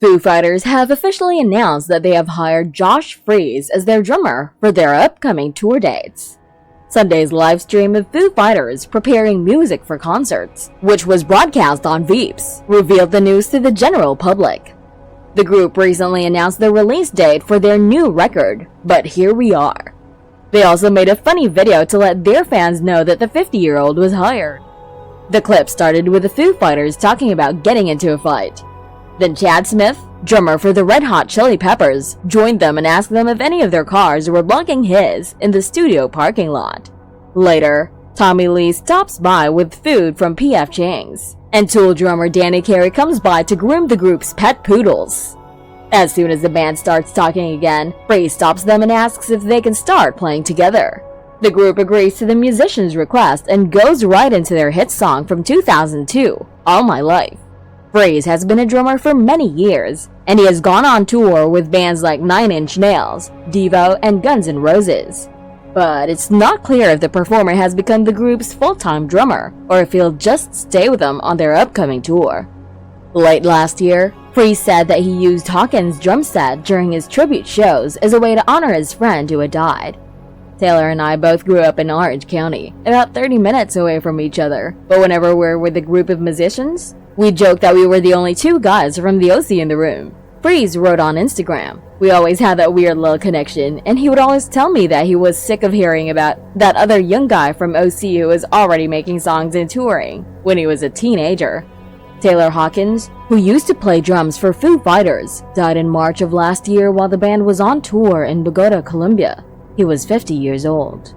Foo Fighters have officially announced that they have hired Josh Freese as their drummer for their upcoming tour dates. Sunday's live stream of Foo Fighters preparing music for concerts, which was broadcast on Veeps, revealed the news to the general public. The group recently announced the release date for their new record, but here we are. They also made a funny video to let their fans know that the 50-year-old was hired. The clip started with the Foo Fighters talking about getting into a fight. Then Chad Smith, drummer for the Red Hot Chili Peppers, joined them and asked them if any of their cars were blocking his in the studio parking lot. Later, Tommy Lee stops by with food from P.F. Chang's, and Tool drummer Danny Carey comes by to groom the group's pet poodles. As soon as the band starts talking again, Freese stops them and asks if they can start playing together. The group agrees to the musician's request and goes right into their hit song from 2002, All My Life. Freese has been a drummer for many years, and he has gone on tour with bands like Nine Inch Nails, Devo, and Guns N' Roses. But it's not clear if the performer has become the group's full-time drummer, or if he'll just stay with them on their upcoming tour. Late last year, Freese said that he used Hawkins' drum set during his tribute shows as a way to honor his friend who had died. Taylor and I both grew up in Orange County, about 30 minutes away from each other, but whenever we're with a group of musicians, we joked that we were the only two guys from the OC in the room. Freese wrote on Instagram, "We always had that weird little connection, and he would always tell me that he was sick of hearing about that other young guy from OC who was already making songs and touring when he was a teenager." Taylor Hawkins, who used to play drums for Foo Fighters, died in March of last year while the band was on tour in Bogota, Colombia. He was 50 years old.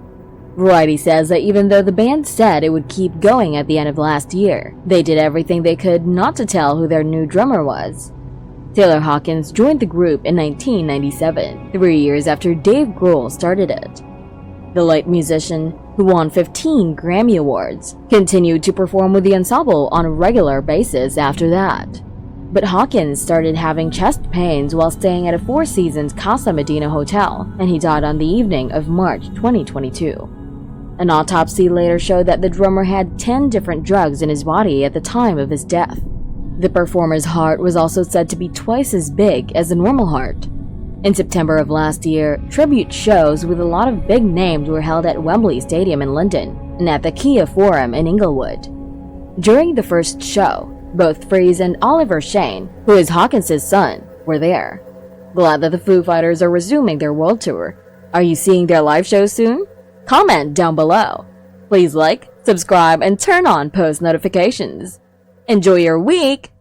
Variety says that even though the band said it would keep going at the end of last year, they did everything they could not to tell who their new drummer was. Taylor Hawkins joined the group in 1997, 3 years after Dave Grohl started it. The late musician, who won 15 Grammy Awards, continued to perform with the ensemble on a regular basis after that. But Hawkins started having chest pains while staying at a Four Seasons Casa Medina hotel, and he died on the evening of March 2022. An autopsy later showed that the drummer had 10 different drugs in his body at the time of his death. The performer's heart was also said to be twice as big as a normal heart. In September of last year, tribute shows with a lot of big names were held at Wembley Stadium in London and at the Kia Forum in Inglewood. During the first show, both Freese and Oliver Shane, who is Hawkins' son, were there. Glad that the Foo Fighters are resuming their world tour. Are you seeing their live shows soon? Comment down below. Please like, subscribe, and turn on post notifications. Enjoy your week!